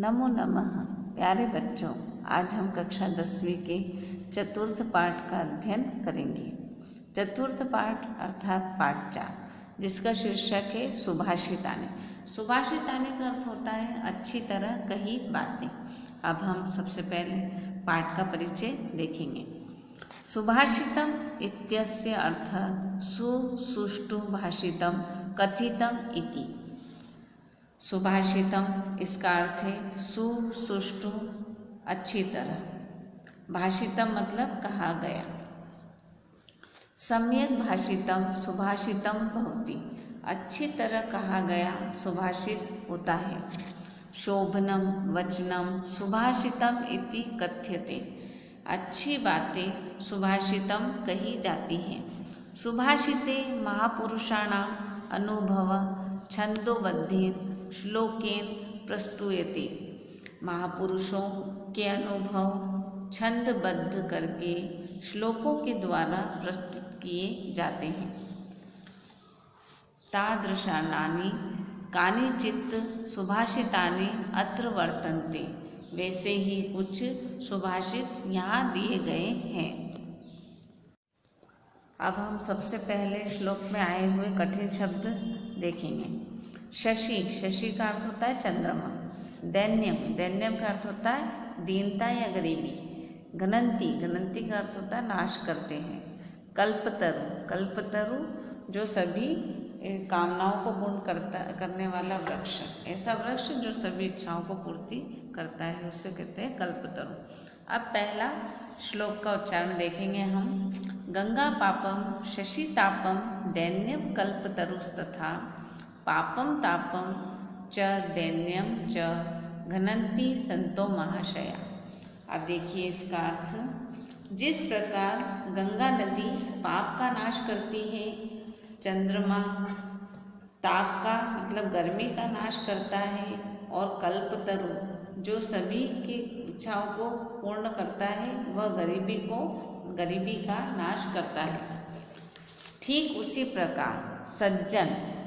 नमो नमः। प्यारे बच्चों, आज हम कक्षा 10वीं के चतुर्थ पाठ का अध्ययन करेंगे। चतुर्थ पाठ अर्थात पाठ 4, जिसका शीर्षक है सुभाषितानि। सुभाषितानि का अर्थ होता है अच्छी तरह कही बातें। अब हम सबसे पहले पाठ का परिचय देखेंगे। सुभाषितम इत्यस्य अर्थः सुष्ठु भाषितम कथितम इति। सुभाषितम इसका अर्थ है सुष्ठु अच्छी तरह, भाषितम मतलब कहा गया। सम्यक भाषितम सुभाषितम भवति, अच्छी तरह कहा गया सुभाषित होता है। शोभनम वचनम सुभाषितम इति कथ्यते, अच्छी बातें सुभाषितम कही जाती हैं। सुभाषिते महापुरुषाणाम अनुभव छंदोबद्धेन श्लोकेन प्रस्तुयते, महापुरुषों के अनुभव छंदबद्ध करके श्लोकों के द्वारा प्रस्तुत किए जाते हैं। तादृशानि कानिचित् सुभाषितानि अत्र वर्तन्ते, वैसे ही कुछ सुभाषित यहाँ दिए गए हैं। अब हम सबसे पहले श्लोक में आए हुए कठिन शब्द देखेंगे। शशि, शशि का अर्थ होता है चंद्रमा। दैन्यम, दैन्यम का अर्थ होता है दीनता या गरीबी। घनंती, घनंती का अर्थ होता है नाश करते हैं। कल्पतरु, कल्पतरु जो सभी कामनाओं को पूर्ण करने वाला वृक्ष, ऐसा वृक्ष जो सभी इच्छाओं को पूर्ति करता है, उससे कहते हैं कल्पतरु। अब पहला श्लोक का उच्चारण देखेंगे हम। गंगा पापम शशि तापम दैन्यम कल्पतरुस्तथा पापम तापम च दैन्यम च घनंती संतो महाशया। अब देखिए इसका अर्थ। जिस प्रकार गंगा नदी पाप का नाश करती है, चंद्रमा ताप का मतलब गर्मी का नाश करता है, और कल्पतरु जो सभी की इच्छाओं को पूर्ण करता है, वह गरीबी का नाश करता है। ठीक उसी प्रकार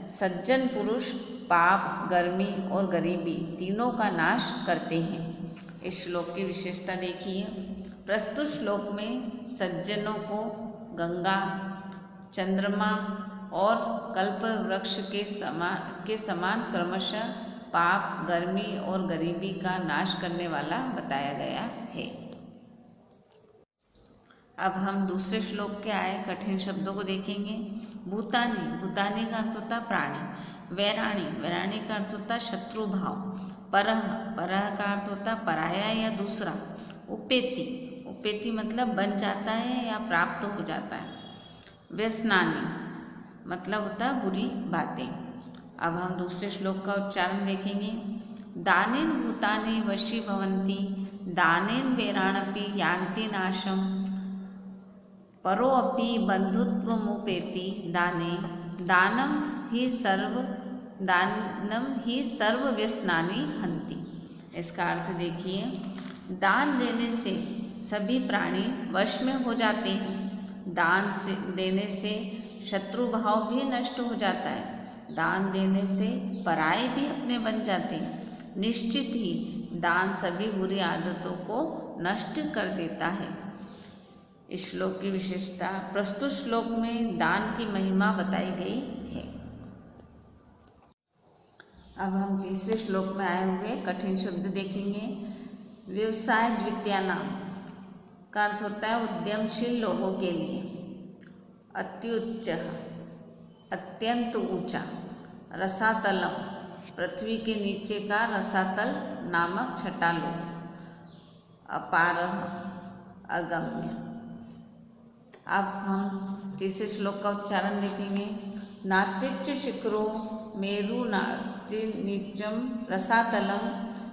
सज्जन पुरुष पाप, गर्मी और गरीबी तीनों का नाश करते हैं। इस श्लोक की विशेषता देखिए। प्रस्तुत श्लोक में सज्जनों को गंगा, चंद्रमा और कल्प वृक्ष के समान क्रमशः पाप, गर्मी और गरीबी का नाश करने वाला बताया गया है। अब हम दूसरे श्लोक के आए कठिन शब्दों को देखेंगे। भूतानि, भूतानि का अर्थ होता है प्राणी। वैराणी, वैराणी का अर्थ होता है शत्रु भाव। परह, परह का अर्थ होता है पराया या दूसरा। उपेति, उपेति मतलब बन जाता है या प्राप्त हो जाता है। व्यसनानि मतलब होता है बुरी बातें। अब हम दूसरे श्लोक का उच्चारण देखेंगे। दानेन भूतानि वशी भवन्ति दानेन वैराणपि यान्ति नाशम परोऽपि बंधुत्वमुपेति दाने दानम ही सर्व व्यसनानि हन्ति। इसका अर्थ देखिए। दान देने से सभी प्राणी वश में हो जाते हैं। दान से देने से शत्रु भाव भी नष्ट हो जाता है। दान देने से पराये भी अपने बन जाते हैं। निश्चित ही दान सभी बुरी आदतों को नष्ट कर देता है। इस श्लोक की विशेषता। प्रस्तुत श्लोक में दान की महिमा बताई गई है। अब हम तीसरे श्लोक में आए हुए कठिन शब्द देखेंगे। व्यवसाय द्वितीयानाम का अर्थ होता है उद्यमशील लोगों के लिए। अत्युच्च, अत्यंत ऊंचा। रसातलम, पृथ्वी के नीचे का रसातल नामक छठा लोक। अपारह, अगम्य। अब हम तीसरे श्लोक का उच्चारण देखेंगे। नात्युच्च शिखरो मेरु नीचम रसातलम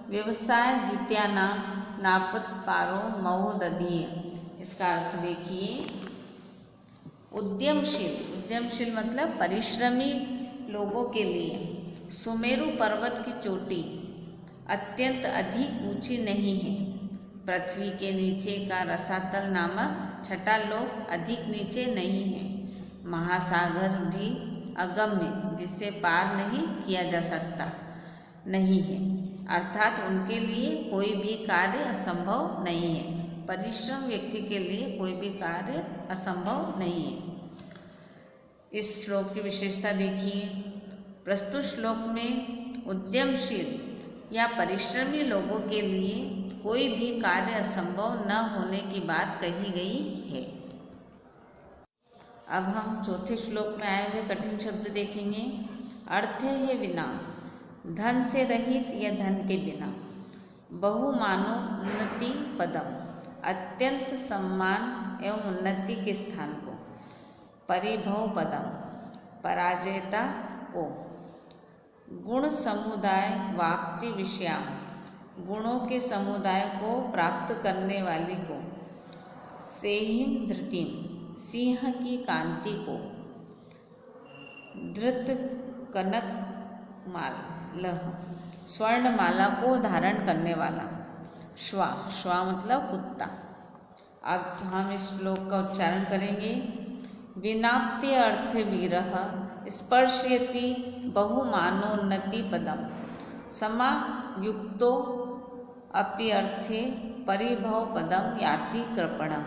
व्यवसाय द्वितीयानाम नापत पारो महोदधीय। इसका अर्थ देखिए। उद्यमशील, उद्यमशील मतलब परिश्रमी लोगों के लिए। सुमेरु पर्वत की चोटी अत्यंत अधिक ऊंची नहीं है। पृथ्वी के नीचे का रसातल नामक छठा लोक अधिक नीचे नहीं है। महासागर भी अगम्य जिससे पार नहीं किया जा सकता नहीं है। अर्थात उनके लिए कोई भी कार्य असंभव नहीं है। परिश्रम व्यक्ति के लिए कोई भी कार्य असंभव नहीं है। इस श्लोक की विशेषता देखिए। प्रस्तुत श्लोक में उद्यमशील या परिश्रमी लोगों के लिए कोई भी कार्य असंभव न होने की बात कही गई है। अब हम चौथे श्लोक में आए हुए कठिन शब्द देखेंगे। अर्थ है बिना, धन से रहित या धन के बिना, बहुमानोन्नति पदम, अत्यंत सम्मान एवं उन्नति के स्थान को, परिभव पदम, पराजयता को, गुण समुदाय वाप्ति विषयाम, गुणों के समुदाय को प्राप्त करने वाली को, सेहिम धृतिम, सिंह की कांति को, धृत कनक माला, स्वर्ण माला को धारण करने वाला, श्वा, श्वा मतलब कुत्ता। अब हम इस श्लोक का उच्चारण करेंगे। विनाप्ति अर्थ वीरः स्पर्शयति बहुमानोन्नति पदम, समायुक्तो अपि अर्थे परिभव पदम याति कृपणम,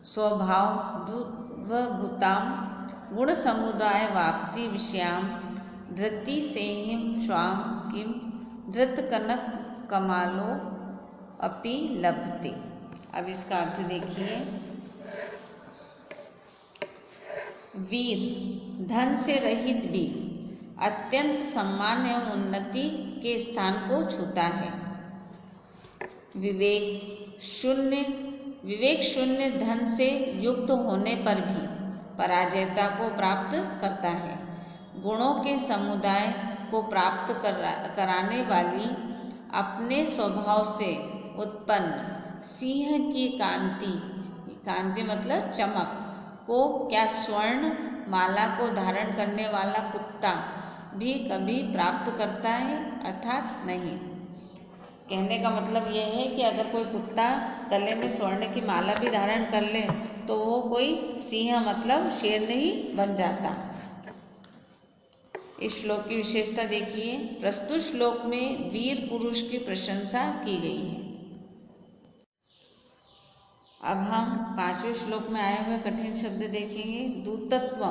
स्वभावभूतां गुण समुदाय वाप्ति विषयां, धृति सेहिं स्वां किं धृत कनक कमालो अपि लभते। अब इसका अर्थ देखिए। वीर, धन से रहित वीर, अत्यंत सम्मान एवं उन्नति के स्थान को छूता है। विवेक शून्य धन से युक्त होने पर भी पराजयता को प्राप्त करता है। गुणों के समुदाय को प्राप्त कराने वाली अपने स्वभाव से उत्पन्न सिंह की कांति, कांति मतलब चमक को, क्या स्वर्ण माला को धारण करने वाला कुत्ता भी कभी प्राप्त करता है? अर्थात नहीं। कहने का मतलब यह है कि अगर कोई कुत्ता गले में स्वर्ण की माला भी धारण कर ले तो वो कोई सिंह मतलब शेर नहीं बन जाता। इस श्लोक की विशेषता देखिए। प्रस्तुत श्लोक में वीर पुरुष की प्रशंसा की गई है। अब हम पांचवें श्लोक में आए हुए कठिन शब्द देखेंगे। दूतत्व,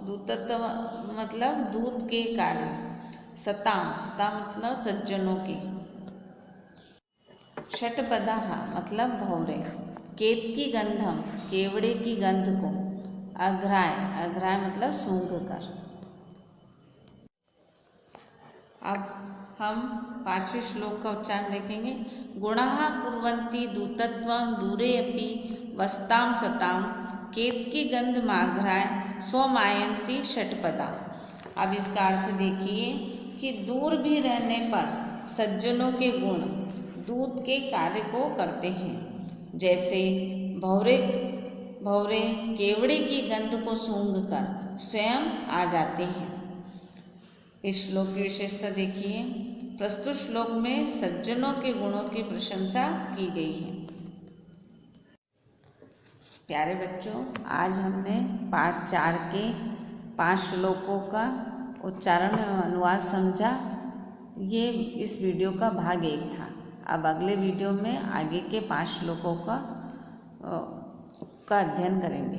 दूतत्व मतलब दूत के कार्य। सताम, सता मतलब सज्जनों की। षटपदाः मतलब भौरे। केतकी गंधम, केवड़े की गंध को। अघ्राय, अघ्राय मतलब सूंघ कर। अब हम पांचवें श्लोक का उच्चारण देखेंगे। गुणाः कुर्वन्ति दूतत्वं दूरे अपि वस्तां सतां, केतकी गंध माघ्राय स्वमायन्ति षटपदा। अब इसका अर्थ देखिए कि दूर भी रहने पर सज्जनों के गुण दूत के कार्य को करते हैं। जैसे भौरे केवड़े की गंध को सूंघकर स्वयं आ जाते हैं। इस श्लोक की विशेषता देखिए। प्रस्तुत श्लोक में सज्जनों के गुणों की प्रशंसा की गई है। प्यारे बच्चों, आज हमने पाठ 4 के 5 श्लोकों का उच्चारण एवं अनुवाद समझा। ये इस वीडियो का भाग 1 था। अब अगले वीडियो में आगे के 5 श्लोकों का अध्ययन करेंगे।